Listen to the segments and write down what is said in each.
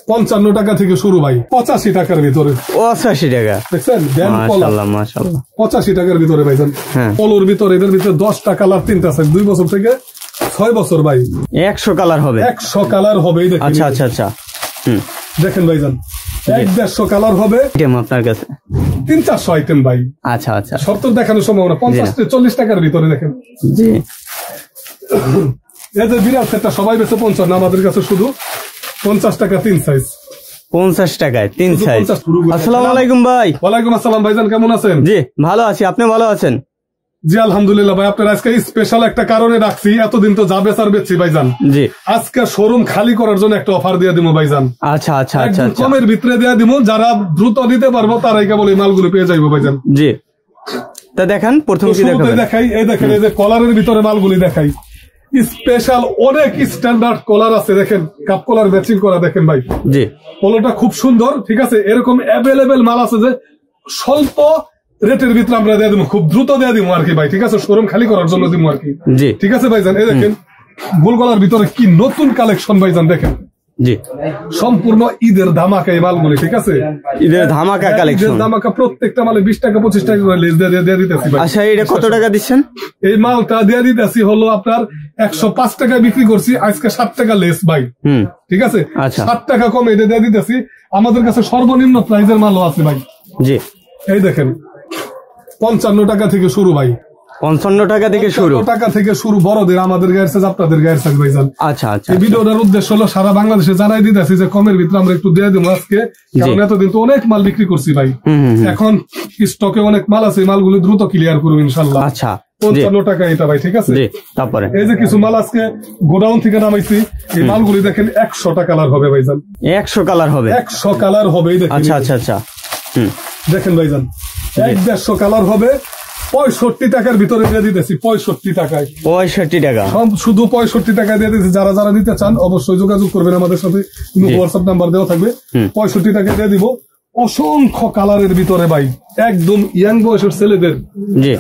55 টাকা থেকে শুরু ভাই, 85 টাকার ভিতরে। 85 টাকা দেখছেন? মাশাআল্লাহ মাশাআল্লাহ, 85 টাকার ভিতরে ভাইজান। পলোর ভিতরে, এদের ভিতরে 10টা কালার, 3টা সাইজ, 2 বছর থেকে 6 বছর ভাই। 100 কালার হবে, 100 কালার হবে। আচ্ছা আচ্ছা আচ্ছা, দেখেন ভাইজান, 150 কালার হবে আপনার কাছে, 300-400 আইটেম ভাই। আচ্ছা আচ্ছা, শর্ত দেখানোর সম্ভাবনা। 50-40 টাকার ভিতরে দেখেন। জি, এই যে বিরাট সেটটা সবাই বেচে 55, আমাদের কাছে শুধু 50 টাকা 3 সাইজ। 50 টাকায় 3 সাইজ। আসসালামু আলাইকুম ভাই। ওয়ালাইকুম আসসালাম ভাইজান, কেমন আছেন? জি ভালো আছি, আপনি ভালো আছেন? জি আলহামদুলিল্লাহ ভাই। আপনার আজকে স্পেশাল একটা কারণে রাখছি, এতদিন তো যা বেচার বেচছি ভাইজান। জি, আজকে শোরুম খালি করার জন্য একটা অফার দিয়ে দিব ভাইজান। আচ্ছা আচ্ছা আচ্ছা, কমের ভিতরে দিয়ে দিব, যারা দ্রুত দিতে পারবো তারাই কেবল এই মালগুলো পেয়ে যাইবো ভাইজান। জি, তা দেখেন প্রথম কি দেখাই। এই দেখেন, এই যে কলারের ভিতরে মালগুলি দেখাই, স্পেশাল অনেক স্ট্যান্ডার্ড কলার আছে। দেখেন কাপ কলার ম্যাচিং করা, দেখেন ভাই। জি, পোলোটা খুব সুন্দর, ঠিক আছে। এরকম অ্যাভেলেবেল মাল আছে যে স্বল্প রেটের ভিতরে আমরা দিয়ে দিব, খুব দ্রুত দিয়ে দিব আর কি ভাই, ঠিক আছে। শোরুম খালি করার জন্য দিব আর কি। জি, ঠিক আছে ভাইজান। এই দেখেন গোল গলার ভিতরে কি নতুন কালেকশন ভাইজান, দেখেন। জি, সম্পূর্ণ ঈদের ধামাকা এই মালগুলি, ঠিক আছে। ঈদের ধামাকা কালেকশন, ধামাকা। প্রত্যেকটা মালে 20 টাকা 25 টাকা করে লেস দিয়ে দিতেছি ভাই। আচ্ছা, এটা কত টাকা দিচ্ছেন? এই মালটা দিয়ে দিতেছি হলো আপনার 105 টাকায় বিক্রি করছি, আজকে 7 টাকা লেস ভাই। ঠিক আছে, 7 টাকা কমে এটা দিয়ে দিতেছি। আমাদের কাছে সর্বনিম্ন প্রাইজের মালও আছে ভাই। জি, এই দেখেন 55 টাকা থেকে শুরু ভাই। 55 টাকা থেকে শুরু, টাকা থেকে শুরু। বড়দের আমাদের গায়ের সাইজ, আপনাদের গায়ের সাইজ ভাইজান। আচ্ছা আচ্ছা, এই ভিডিওটার উদ্দেশ্য হলো সারা বাংলাদেশে জানাই দিতেছি যে কমের ভিতরে আমরা একটু দিয়ে দেবো আজকে, কারণ এতদিন তো অনেক মাল বিক্রি করছি ভাই। এখন স্টকে অনেক মাল আছে, এই মালগুলি দ্রুত ক্লিয়ার করবো ইনশাল্লাহ। আচ্ছা, 55 টাকা এটা ভাই, ঠিক আছে। তারপরে এই যে কিছু মাল আজকে গোডাউন থেকে নামাইছি, এই মালগুলি দেখেন 100টা কালার হবে ভাইজান। 100 কালার হবে, 100 কালার হবে। আচ্ছা আচ্ছা আচ্ছা, দেখেন ভাইজান 150 কালার হবে। 65 টাকার ভিতরে দিয়ে দিতেছি, 65 টাকায়। 65 টাকা, শুধু 65 টাকায় দিয়ে দিতেছি। যারা যারা দিতে চান অবশ্যই যোগাযোগ করবেন আমাদের সাথে, হোয়াটসঅ্যাপ নাম্বার দেওয়া থাকবে। 65 টাকায় দিয়ে দিব। অসংখ্য কালারের ভিতরে ভাই, একদম ইয়াং বয়সের ছেলেদের জি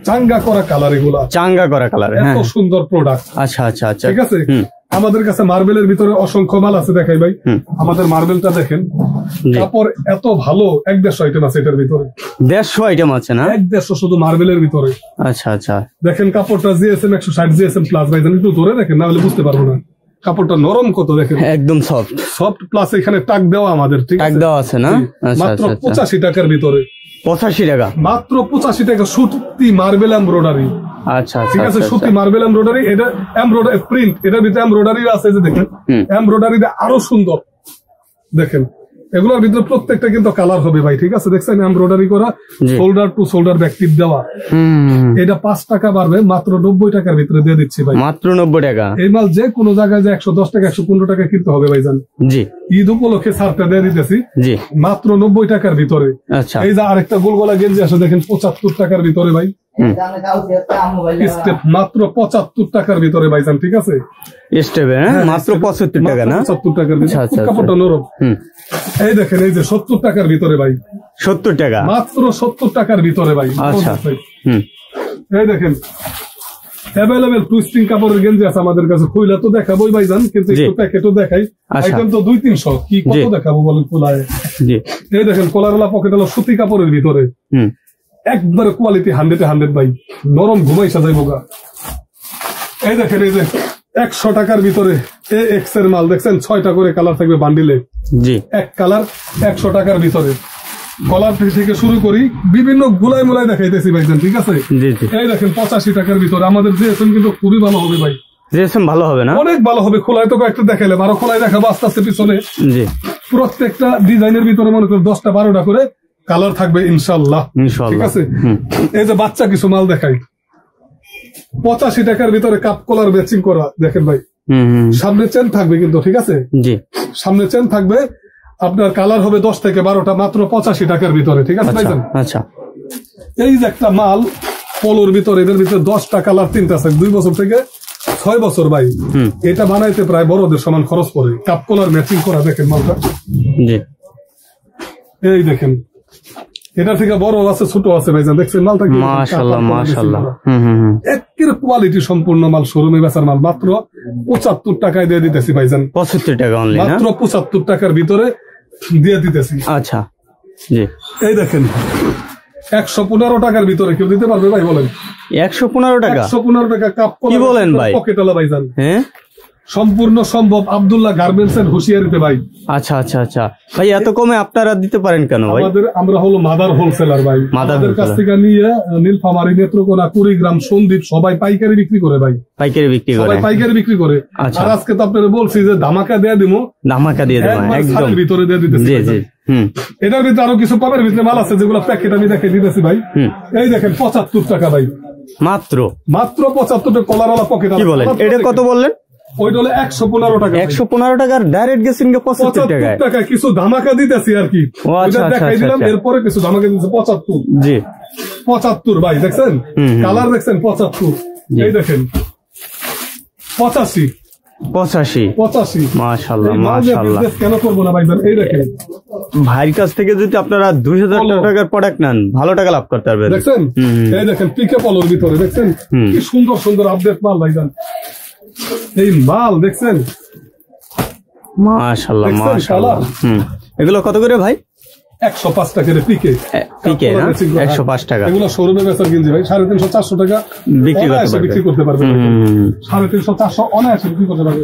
চাঙ্গা করা কালার, এগুলা চাঙ্গা করা কালার, এত সুন্দর প্রোডাক্ট। আচ্ছা আচ্ছা আচ্ছা, ঠিক আছে। আমাদের কাছে মার্বেলের ভিতরে অসংখ্য মাল আছে, দেখাই ভাই। আমাদের মার্বেলটা দেখেন, কাপড় এত ভালো। 150 আইটেম আছে এটার ভিতরে। 150 আইটেম আছে না? 150 শুধু মার্বেলের ভিতরে। আচ্ছা আচ্ছা, দেখেন কাপড়টা জিএসএম 160 জিএসএম প্লাস ভাইজান। একটু ধরে দেখেন, না হলে বুঝতে পারবো না। কাপড়টা নরম কত দেখেন, একদম সফট সফট। প্লাস এখানে টাক দেওয়া আমাদের, ঠিক আছে, টাক দেওয়া আছে না। মাত্র 85 টাকার ভিতরে। 85 টাকা মাত্র, 85 টাকা। সুতি মার্বেল এমব্রয়ডারি। আচ্ছা, ঠিক আছে, সুতি মার্বেল এমব্রয়ডারি। এটা এমব্রয়ডারি প্রিন্ট, এটার ভিতরে এমব্রয়ডারি আছে, যে দেখেন এমব্রয়ডারিটা আরো সুন্দর। দেখেন এগুলোর ভিতরে প্রত্যেকটা কিন্তু কালার হবে ভাই, ঠিক আছে। দেখছেন এমব্রয়ডারি করা, শোল্ডার টু শোল্ডার ব্যাকটিপ দেওয়া। এটা 5 টাকা বাড়বে, মাত্র 90 টাকার ভিতরে দিয়ে দিচ্ছি ভাই। মাত্র 90 টাকা। এই মাল যে কোনো জায়গায় যে 110 টাকা 115 টাকা কিনতে হবে ভাইজান। জি, ঈদ উপলক্ষে ছাড়টা দিয়ে দিতেছি। জি, মাত্র 90 টাকার ভিতরে। আচ্ছা, এই যে আরেকটা গোলগলা গেঞ্জি আছে, দেখেন 75 টাকার ভিতরে ভাই। স্টেপ মাত্র 75 টাকার ভিতরে ভাইজান, ঠিক আছে। স্টেপ মাত্র 75 টাকা না? 75 টাকার ভিতরে, কাপড়টা নরম। এই দেখেন, এই যে 70 টাকার ভিতরে ভাই। 70 টাকা মাত্র, 70 টাকার ভিতরে ভাই। আচ্ছা, এই দেখেন অ্যাভেলেবেল টুইস্টিং কাপড়ের গেঞ্জি আছে আমাদের কাছে। খুইলা তো দেখাবোই ভাইজান, কিন্তু একটু প্যাকেটও দেখাই। আইটেম তো 200-300, কি কত দেখাবো বলেন খোলায়। এই দেখেন কলারওয়ালা পকেটওয়ালা সুতি কাপড়ের ভিতরে, একবারে কোয়ালিটি 100-100 ভাই। নরম ঘুমাইসা যাইব গা। এই দেখেন, এই যে 100 টাকার ভিতরে এক্স এর মাল, দেখছেন 6টা করে কালার থাকবে বান্ডিলে। জি, এক কালার 100 টাকার ভিতরে। কলার থেকে শুরু করি, বিভিন্ন গুলাই মুলাই দেখাইতেছি ভাইজান, ঠিক আছে। এই দেখেন 85 টাকার ভিতরে। আমাদের জিএসএম কিন্তু খুবই ভালো হবে ভাই। জিএসএম ভালো হবে না? অনেক ভালো হবে। খোলায় তো কয়েকটা দেখাইলাম, আরো খোলায় দেখাবো আস্তে আস্তে পিছনে। জি, প্রত্যেকটা ডিজাইনের ভিতরে মনে করেন 10টা-12টা করে কালার থাকবে ইনশাল্লাহ, ঠিক আছে। এই যে বাচ্চা কিছু মাল দেখাই, 85 টাকার ভিতরে কাপ কলার ম্যাচিং করা, দেখেন ভাই। সামনে চেন থাকবে কিন্তু, ঠিক আছে। জি, সামনে চেন থাকবে। আপনার কালার হবে 10 থেকে 12টা, মাত্র 85 টাকার ভিতরে, ঠিক আছে ভাইজান। আচ্ছা, এই যে একটা মাল পোলোর ভিতরে, এদের ভিতরে 10টা কালার, 3টা সাইজ, 2 বছর থেকে 6 বছর ভাই। এটা বানাইতে প্রায় বড়দের সমান খরচ পড়ে। কাপ কলার ম্যাচিং করা, দেখেন মালটা। জি, এই দেখেন এটার থেকে বড় আছে ছোট আছে ভাইজান, দেখছেন মালটা মাশাআল্লাহ মাশাআল্লাহ। একের কোয়ালিটি সম্পূর্ণ মাল, শোরুমে বেচার মাল মাত্র 75 টাকায় দিয়ে দিতেছি ভাইজান। 75 টাকা অনলি, মাত্র 75 টাকার ভিতরে দিয়ে দিতেছি। আচ্ছা জি, এই দেখেন 115 টাকার ভিতরে কেউ দিতে পারবে ভাই বলেন? 115 টাকা? 115 টাকা কাপ কি বলেন ভাই? পকেটওয়ালা ভাইজান। হ্যাঁ সম্পূর্ণ সম্ভব আব্দুল্লাহ গার্মেন্টস এর হুঁশিয়ারিতে ভাই। আচ্ছা আচ্ছা আচ্ছা ভাই, এত কমে আপনারা দিতে পারেন কেন ভাই? আমরা হলো মাদার হোলসেলার ভাই, আমাদের কাছ থেকে নিয়ে নীলফামারী, নেত্রকোনা, কুড়িগ্রাম, সন্দ্বীপ সবাই পাইকারি বিক্রি করে ভাই। পাইকারি বিক্রি করে? সবাই পাইকারি বিক্রি করে। আর আজকে তো আপনারা বলছি যে ধামাকা দিয়ে দিমু, ধামাকা দিয়ে দেবো একদম ভিতরে দিয়ে দিতেছি। জি জি। এটার ভিতরে আরো কিছু পাবের ভিতরে মাল আছে যেগুলো প্যাকেট আমি দেখে দিতেছি ভাই। এই দেখেন 75 টাকা ভাই, মাত্র 75 টাকা কলারওয়ালা পকেট। কি বলেন? এটা কত বললেন? ওইটা হলো 115 টাকা। 115 টাকার ডাইরেক্ট গেছেন 75 টাকা, কিছু ধামাকা দিতেছি আর কি। দেখাই দিলাম, এরপরে কিছু ধামাকা দিতেছে 75। জি 75 ভাই, দেখছেন কালার দেখছেন 75। এই দেখেন 85 মাশাআল্লাহ মাশাআল্লাহ। কেন করবো না ভাইজান? এই দেখেন ভাইয়ের কাছ থেকে যদি আপনারা 2000 টাকার প্রোডাক্ট নেন, ভালো টাকা লাভ করতে পারবেন। দেখছেন এই দেখেন পিকে পলোর ভিতরে, দেখছেন কি সুন্দর সুন্দর আপডেট মাল ভাইজান। এই মাল দেখছেন মাশাআল্লাহ মাশাআল্লাহ। এগুলো কত করে ভাই? 105 টাকা পিকে। পিকে না 105 টাকা। এগুলো শোরুমে বেচার কিনছি ভাই 350-400 টাকা বিক্রি করতে পারবে। 350-400 অনায়াসে বিক্রি করতে পারবে।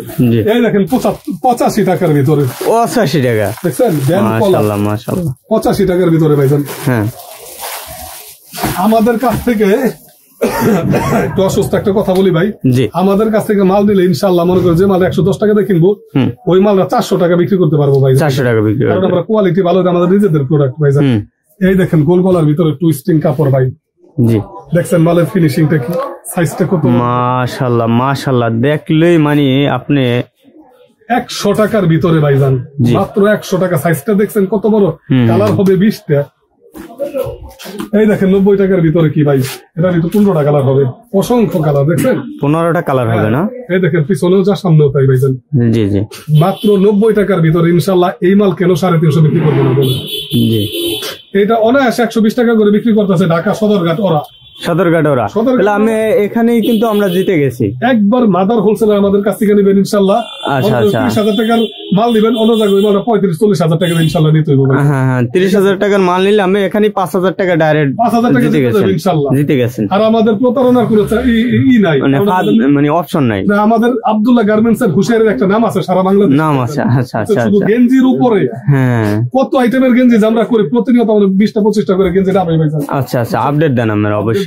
এই দেখেন 85 টাকার ভিতরে। 85 টাকা দেখছেন? মাশাআল্লাহ মাশাআল্লাহ। 85 টাকার ভিতরে ভাইজান। হ্যাঁ, আমাদের কাছ থেকে একটু অসুস্থ একটা কথা বলি ভাই, আমাদের কাছ থেকে মাল নিলে ইনশাআল্লাহ মনে করো যে মাল 110 টাকা দিয়ে কিনবো, ওই মালটা 400 টাকা বিক্রি করতে পারবো ভাই। 400 টাকা বিক্রি, কারণ আমরা কোয়ালিটি ভালো, আমাদের নিজেদের প্রোডাক্ট ভাই। এই দেখেন গোল গলার ভিতরে টুইস্টিং কাপড় ভাই। জি দেখছেন মালের ফিনিশিংটা কি, সাইজটা কত মাশাআল্লাহ মাশাআল্লাহ। দেখলেই মানে আপনি 100 টাকার ভিতরে ভাইজান, মাত্র 100 টাকা। সাইজটা দেখছেন কত বড়, কালার হবে 20টা। এই দেখেন 90 টাকার ভিতরে কি ভাই, এটা ভিতরে 15টা কালার হবে, অসংখ্য কালার। দেখছেন 15টা কালার হবে না? এই দেখেন পিছনেও যা সামনেও তাই ভাইজান। জি জি, মাত্র 90 টাকার ভিতরে ইনশাআল্লাহ। এই মাল কেন 350 বিক্রি করবো না বলে? জি, এটা অনায়াসে 120 টাকা করে বিক্রি করতেছে ঢাকা সদরঘাট ওরা। তাহলে আমি এখানেই কিন্তু আমরা জিতে গেছি। একবার মাদার হোলসেলার আমাদের কাছ থেকে নেবেন ইনশাআল্লাহ। 30,000 টাকার মাল নিবেন, অন্য জায়গায় 35-40,000 টাকা ইনশাআল্লাহ নিতে হবে। হ্যাঁ 30,000 টাকার মাল নিলে আমি এখানে 5,000 টাকা ডাইরেক্ট জিতে গেছি ইনশাআল্লাহ। জিতে গেছেন। আর আমাদের প্রতারণার কোনো নাই, মানে অপশন নাই। আমাদের আব্দুল্লাহ গার্মেন্টস এর হুশিয়ারের একটা নাম আছে সারা বাংলাদেশে, নাম আছে। আচ্ছা আচ্ছা, শুধু গেঞ্জির উপরে হ্যাঁ কত আইটেমের গেঞ্জি আমরা করি প্রতিনিয়ত, আমাদের 20টা-25টা করে গেঞ্জি নাম। আচ্ছা আচ্ছা, আপডেট দেন আমরা অবশ্যই।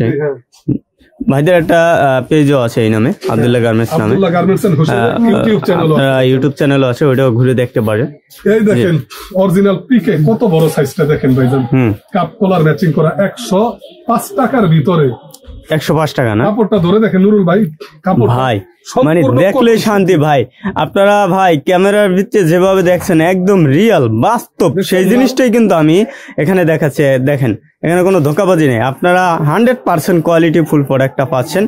ভাইদের একটা পেজও আছে এই নামে, আব্দুল্লাহ গার্মেন্টস নামে, ইউটিউব চ্যানেলও আছে, ওইটাও ঘুরে দেখতে পারে। এই দেখেন অরিজিনাল পিকে কত বড় সাইজটা দেখেন ভাইজান, কাপ কলার ম্যাচিং করা 105 টাকার ভিতরে। 105 টাকা না? কাপড়টা ধরে দেখেন নুরুল ভাই, কাপড় ভাই মানে দেখলে শান্তি ভাই। আপনারা ভাই ক্যামেরার ভিতরে যেভাবে দেখছেন একদম রিয়েল বাস্তব, সেই জিনিসটাই কিন্তু আমি এখানে দেখাচ্ছি। দেখেন এখানে কোনো ধোকাবাজি নেই, আপনারা 100% কোয়ালিটি ফুল প্রোডাক্টটা পাচ্ছেন,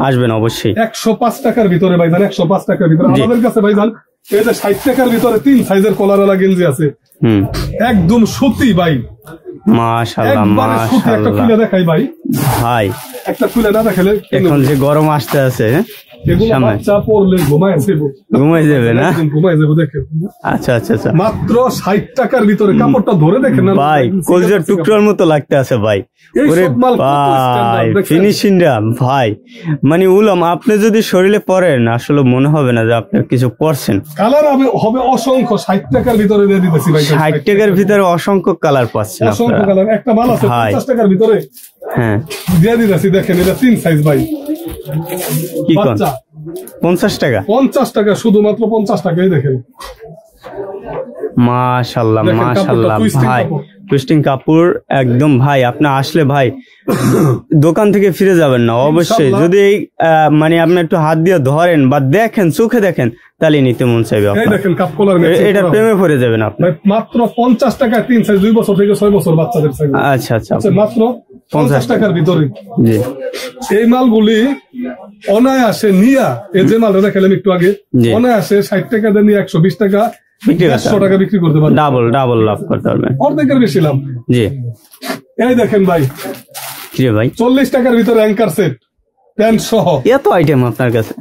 আসবেন অবশ্যই। 105 টাকার ভিতরে ভাইজান, 105 টাকার ভিতরে আমাদের কাছে ভাইজান। এই যে 60 টাকার ভিতরে 3 সাইজের কলারওয়ালা গেঞ্জি আছে, একদম সুতি ভাই। মাশাআল্লাহ মাশাআল্লাহ। একটা খুলে দেখাই ভাই, ভাই একটা খুলে না দেখালে এখন যে গরম আসতে আছে, ঘুমাই যাবে না? আচ্ছা আচ্ছা আচ্ছা, মাত্র 60 টাকার ভিতরে। কাপড়টা ধরে দেখেন না ভাই, কলজার টুকরার মতো লাগতে আছে ভাই। ফিনিশিংটা ভাই মানে উলম, আপনি যদি শরীরে পরেন আসলে মনে হবে না যে আপনি কিছু পরছেন। কালার হবে অসংখ্য, 60 টাকার ভিতরে দিয়ে দিতেছি ভাই। 60 টাকার ভিতরে অসংখ্য কালার পাচ্ছেন, অসংখ্য কালার। একটা মাল আছে 50 টাকার ভিতরে, হ্যাঁ দিয়ে দিতেছি। দেখেন এটা 3 সাইজ ভাই। কি কোন 50 টাকা? 50 টাকা, শুধুমাত্র 50 টাকাই। দেখেন মাশাআল্লাহ মাশাআল্লাহ ভাই, টুইস্টিং কাপড় একদম ভাই। আপনি আসলে ভাই দোকান থেকে ফিরে যাবেন না অবশ্যই, যদি মানে আপনি একটু হাত দিয়ে ধরেন বা দেখেন, চোখে দেখেন, তাহলে নিতে মন চাইবে। দেখেন কাপ কলার, এটা প্রেমে পড়ে যাবেন আপনি। মাত্র 50 টাকা 3 সাইজ, 2 বছর থেকে 6 বছর বাচ্চাদের সাইজ। আচ্ছা আচ্ছা, মাত্র 50 টাকার ভিতরে। জি, এই মালগুলি অনায়াসে নিয়া, এই যে মালটা দেখালাম একটু আগে, অনায়াসে 60 টাকা দিয়ে নিয়ে 120 টাকা 100 টাকা বিক্রি করতে পারবেন। ডাবল লাভ করতে পারবেন, অর্ধেকের বেশি লাভ। জি, এই দেখেন ভাই, কি রে ভাই, 40 টাকার ভিতরে অ্যাঙ্কার সেট প্যান্ট সহ এত আইটেম আপনার কাছে?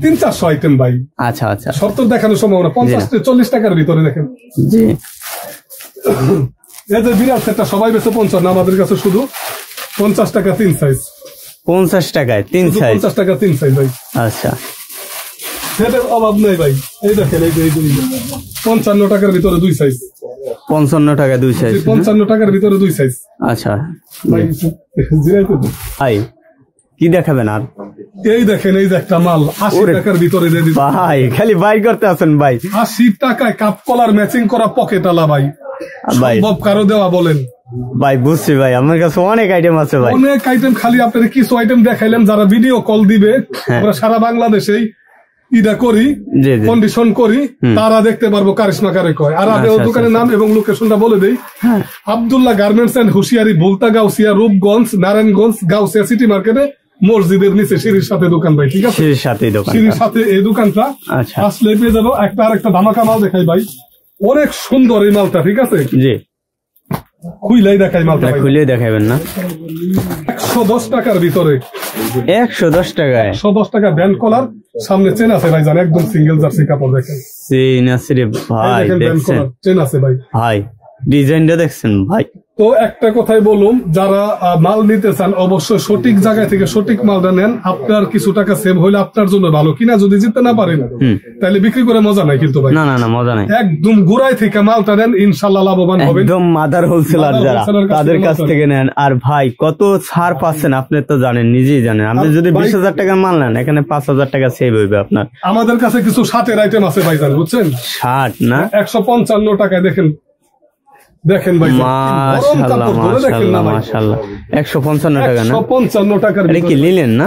300-400 আইটেম ভাই। আচ্ছা আচ্ছা, সত্তর দেখানোর সম্ভাবনা, 50-40 টাকার ভিতরে দেখেন। জি, এই যে বিরাট সেটটা সবাই বেশি 55, আমাদের কাছে শুধু 50 টাকা 3 সাইজ। 50 টাকায় 3 সাইজ? 50 টাকা 3 সাইজ ভাই। আচ্ছা, সেটার অভাব নেই ভাই। এই দেখেন, এই 55 টাকার ভিতরে 2 সাইজ। 55 টাকা 2 সাইজ? 55 টাকার ভিতরে 2 সাইজ। আচ্ছা ভাই ভাই, কি দেখাবেন আর? এই দেখেন, এই যে একটা মাল 80 টাকার ভিতরে দিয়ে দিচ্ছি ভাই, খালি বাই করতে আছেন ভাই। 80 টাকায় কাপ কলার ম্যাচিং করা পকেট আলা ভাই। ভাই সম্ভব কারো দেওয়া বলেন ভাই? বুঝছি ভাই, আমার কাছে অনেক আইটেম আছে ভাই। অনেক আইটেম, খালি আপনাদের কিছু আইটেম দেখাইলাম। যারা ভিডিও কল দিবে, আমরা সারা বাংলাদেশেই ইডা করি, কন্ডিশন করি, তারা দেখতে পারবো কারিশমা কারে কয়। আর আমি দোকানের নাম এবং লোকেশনটা বলে দেই। Abdullah garments and Hushiyari, Bhulta Gausia, Rupganj, Narayanganj, Gausia city মার্কেটে মসজিদের নিচে সিঁড়ির সাথে দোকান ভাই। ঠিক আছে, সিঁড়ির সাথে দোকান, সিঁড়ির সাথে এই দোকানটা। আসলে পেয়ে যাবো একটা আরেকটা ধামাকা মাল দেখাই ভাই, অনেক সুন্দর এই মালটা। ঠিক আছে, জি, খুইলাই দেখাই মালটা। খুলে দেখাবেন না? 110 টাকার ভিতরে। 110 টাকায়? 110 টাকা ব্যান্ড কলার, সামনে চেন আছে ভাই, জান একদম সিঙ্গেল জার্সি কাপড়। দেখেন চেন আছে রে ভাই, দেখছেন? চেন আছে ভাই। ভাই ডিজাইনটা দেখছেন ভাই? তো একটা কথাই বলুন, যারা মাল নিতে চান অবশ্যই সঠিক জায়গা থেকে সঠিক মালটা নেন। আপনার কিছু টাকা সেভ হইলে আপনার জন্য ভালো, কিনা যদি জিততে না পারেন তাহলে বিক্রি করে মজা নাই। কিন্তু ভাই, না না না, মজা নাই। একদম গোড়ায় থেকে মালটা নেন, ইনশাল্লাহ লাভবান হবেন। একদম মাদার হোলসেলার যারা, তাদের কাছ থেকে নেন। আর ভাই, কত ছাড় পাচ্ছেন আপনি তো জানেন, নিজেই জানেন। আপনি যদি 20,000 টাকার মাল নেন, এখানে 5,000 টাকা সেভ হইবে আপনার। আমাদের কাছে কিছু 60-এর আইটেম আছে ভাই, জান বুঝছেন? 60 না, 155 টাকায়। দেখেন দেখেন ভাই, মাশাআল্লাহ মাশাআল্লাহ মাশাআল্লাহ। 155 টাকা না? 155 টাকার। এটা কি লিলেন না?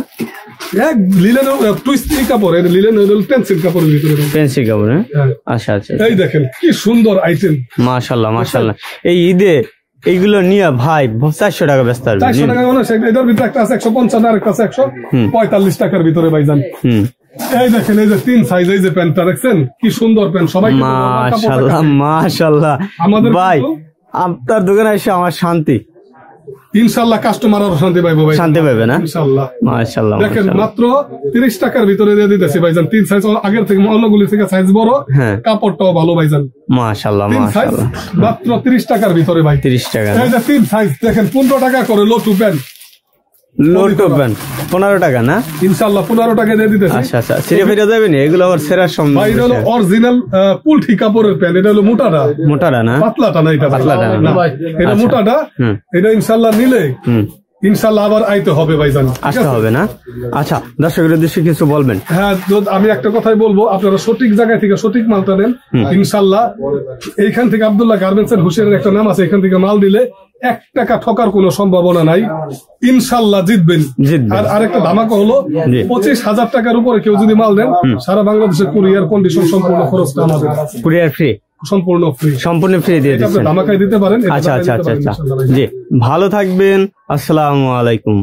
এক লিলেন টুইস্ট কাপড়, এটা লিলেন পেন্সিল কাপড়ের ভিতরে। পেন্সিল কাপড়? আচ্ছা আচ্ছা। এই দেখেন কি সুন্দর আইটেম, মাশাআল্লাহ মাশাআল্লাহ। এই ঈদে এইগুলো নিয়ে ভাই 400 টাকা ব্যস্ত হবে। 400 টাকা মানে এটার ভিতরে একটা আছে 155, আর একটা আছে 145 টাকার ভিতরে ভাইজান। এই দেখেন, এই যে 3 সাইজ, এই যে প্যান্টটা দেখছেন কি সুন্দর প্যান্ট। সবাই মাশাআল্লাহ মাশাআল্লাহ। আমাদের ভাই, আপনার দোকানে এসে আমার শান্তি। ইনশাআল্লাহ কাস্টমার আরো শান্তি পাইবো ভাই, শান্তি পাইবে না ইনশাআল্লাহ। মাশাআল্লাহ। দেখেন মাত্র 30 টাকার ভিতরে দিয়ে দিতেছি ভাইজান। 3 সাইজ, আগের থেকে অন্যগুলি থেকে সাইজ বড়, কাপড়টাও ভালো ভাইজান। মাশাআল্লাহ মাশাআল্লাহ। মাত্র 30 টাকার ভিতরে ভাই। 30 টাকা। এই যে 3 সাইজ দেখেন, 15 টাকা করে লোটু প্যান্ট। লোটু প্যান্ট 15 টাকা না? ইনশাআল্লাহ 15 টাকা দিয়ে দিতেছি। আচ্ছা আচ্ছা, ছিঁড়ে ফিরে যাবে না এগুলো? আবার সেরার সম্মান ভাই, এটা হলো অরিজিনাল পুলঠি কাপড়ের প্যান্ট। এটা হলো মোটাটা, মোটাটা না, পাতলাটা না। এটা পাতলাটা না ভাই, এটা মোটাটা। এটা ইনশাআল্লাহ নিলে ইনশাআল্লাহ আবার আইতে হবে ভাইজান, আসতে হবে না? আচ্ছা, দর্শকের উদ্দেশ্যে কিছু বলবেন? হ্যাঁ, আমি একটা কথাই বলবো, আপনারা সঠিক জায়গা থেকে সঠিক মালটা নেন ইনশাআল্লাহ। এইখান থেকে আব্দুল্লাহ গার্মেন্টস এন্ড হুশিয়ারির একটা নাম আছে, এখান থেকে মাল দিলে 1 টাকা ঠকার কোনো সম্ভাবনা নাই, ইনশাআল্লাহ জিতবেন। আর আরেকটা ধামাকা হলো, 25,000 টাকার উপরে কেউ যদি মাল দেন, সারা বাংলাদেশে কুরিয়ার কন্ডিশন সম্পূর্ণ খরচটা আমাদের। কুরিয়ার ফ্রি, সম্পূর্ণ ফ্রি, সম্পূর্ণ ফ্রি দিয়ে দিচ্ছেন, ধামাকায় দিতে পারেন। আচ্ছা আচ্ছা আচ্ছা, জি ভালো থাকবেন, আসসালামু আলাইকুম।